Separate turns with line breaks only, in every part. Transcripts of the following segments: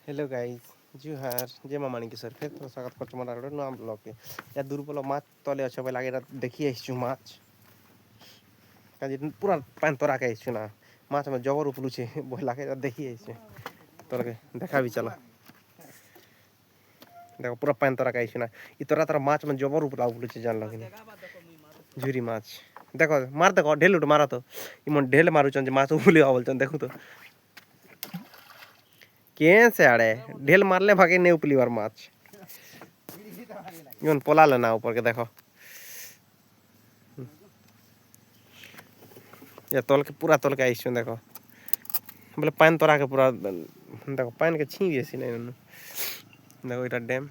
Hello guys जुहार जय माँ माणिकेश्वर फिर तो स्वागत कर मोर गोटे नुआ ब्लॉग के या दुर्बल माछ तले अच्छे बोले आगे देखी आसचु माछ पूरा पान तोरा के आसचु ना माछ में जबर उपलुचे बोला के देखी आसचु तोर के देखा भी चलो देखो पूरा पान तोरा के आसचु ना ई तोरा तोरा माछ में जबर उपलुचे जान लगे झुरी माछ देखो मार देखो ढेल उठ मारा तो इमन ढेल मारुचन जे माछ उबले आवलचन देखो तो केन से आड़े ढेल मारले भागे नहीं उपली बार माछ यून पोला लेना ऊपर के देखो ये तोल के पूरा तोल के आइसु देखो बोले पान तोरा के पूरा देखो पान के छी बेसी नहीं देखो इटा डैम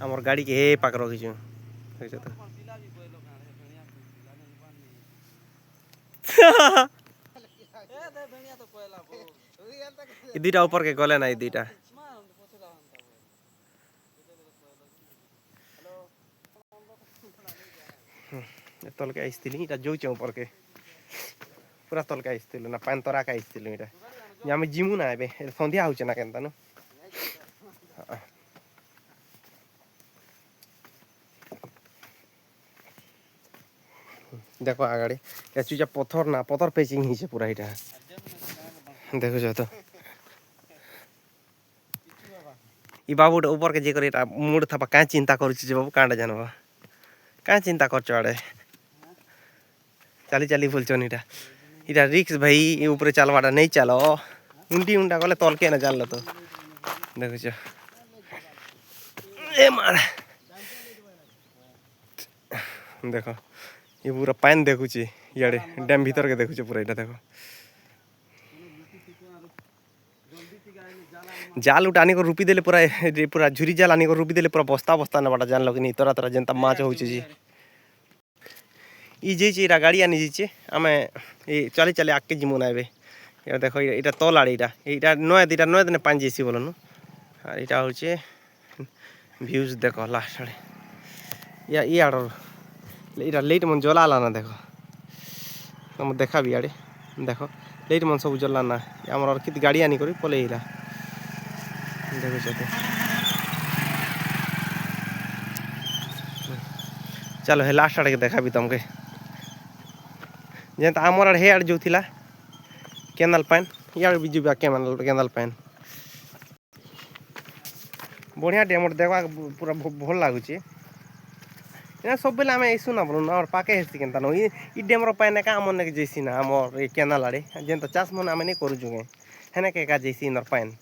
हमर गाड़ी के हे पाक रखी छु देखो तो दुईटा ऊपर के गले ना दुईटा तल के आइसथिली इटा जोचे ऊपर के पूरा तल के आइसथिलु ना पान तोरा के आइसथिलु इटा आमे जिमु ना एबे संध्या होचे ना केनता न देखो आगाड़ी चुचा पत्थर ना पत्थर पेचिंग हिचे पूरा इटा देखो जो तो ई बाबू ऊपर के जे करे इटा मूड था का चिंता करू छी बाबू कांडा जानबा का चिंता कर चढ़े चाली चाली बोल इटा इटा रिक्स भाई ऊपर चलवाटा नहीं चलो उंडी उंडा गले तल के ना जान तो देखो ए मार देखो ये पूरा पान देखुची इे डैम भीतर के देखुचे पूरा इटा देखो जाल उठाने को रूपी देले पूरा पूरा झुरी जाल आने को रूपी देले पूरा बस्ता बस्ता ना बाटा जान लगे नहीं तोरा तोरा जनता माछ होचे जी ई जे इरा गाड़ी आनी जे आमे ए चली चली आके जिमु ना एबे या देखो इटा तल आड़े इटा नय दिन पान जेसी बोलनु और इटा होचे व्यूज देखो लास्ट आड़े या ई आड़ इटा लाइट मन जला लाना देखो तुम देखा भी आड़े देखो लाइट मन सब जला ना हमर कित गाड़ी आनी करी पलेइला देखो चते चलो हे लास्ट आड़े के देखा भी तुमके जेंत आमर आड़ हे आड़ जो थिला केनाल पान यार भी जुबा केनाल पान बढ़िया डैम देखा पूरा भल लगुचे ना सब बेले आम ऐसु ना बोलूँ और पाके हेसी केनता न ई डैम पान का आम ने जैसी ना आमर ये केनाल आड़े जेन तो चाष मन आम नहीं करूँ जुगे हेने के का जैसी नर पान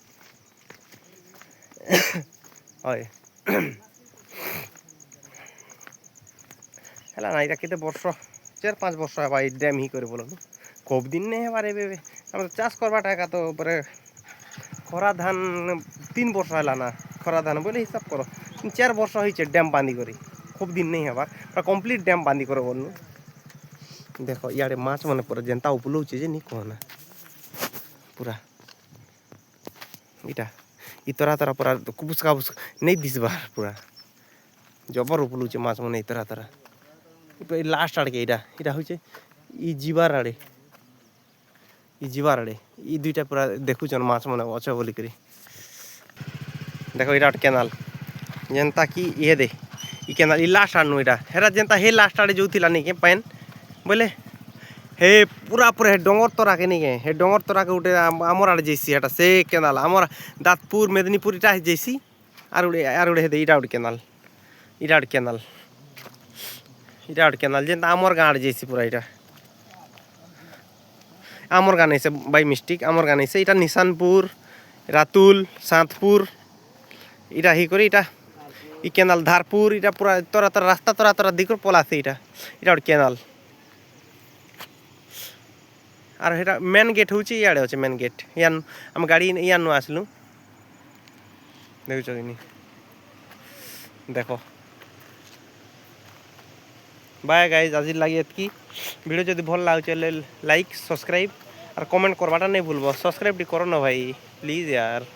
हय है ना इटा केते वर्ष 4-5 वर्ष है भाई डैम ही करे बोलो खूब दिन नहीं है बारे बे हम चाष करवाटा का तो परे खरा धान 3 वर्ष है ना खरा धान बोले हिसाब करो 4 वर्ष होइछे डैम बांधी करी खूब दिन नहीं है कम्प्लीट डैम बांधी करो बोलनु देखो इे माछ मन पूरा जेनता उपलौचे जे नहीं कहना पूरा इटा ई तोरा तोरा पूरा कुबुसका नहीं दिसबार पूरा जबर उपलुचे माछ मन ई तोरा तोरा लास्ट आड़ के इटा होचे ई जीवार आड़े ई दुईटा पूरा देखुचन माछ मन अच्छे बोली करी देखो इटा केनाल जेनता कि ये दे ई केनाल ई लास्ट आड़ नु इटा हेरा जेनता हे लास्ट आड़े जो थिला नहीं के पान बोले हे पूरा पूरा हे डोंगर तोरा के नहीं के हे डोंगर तोरा के उठे आमर आड़े जैसी हेटा से केनाल आमर दातपुर मेदिनीपुर इटा जैसी आर उड़े हे इटा केनाल जेनता आमर गाँव जैसी पूरा इटा आमर गाँव नहीं से बाई मिस्टेक आमर गाँव नहीं से इटा निशानपुर रातुल सातपुर इटा ही करी इटा ई केनाल धारपुर इटा पूरा तोरा तोरा रास्ता तोरा तोरा दिकर पला से इटा केनाल और हेटा मेन गेट होची इयाडे होचे मेन गेट यान हम गाड़ी यान आसलु देखो कि देखो बाय गाइज आज लगे एतकी वीडियो जदि भल लागे लाइक सब्सक्राइब और कमेंट करवाटा नहीं भूलबो सब्सक्राइब करो ना भाई प्लीज यार।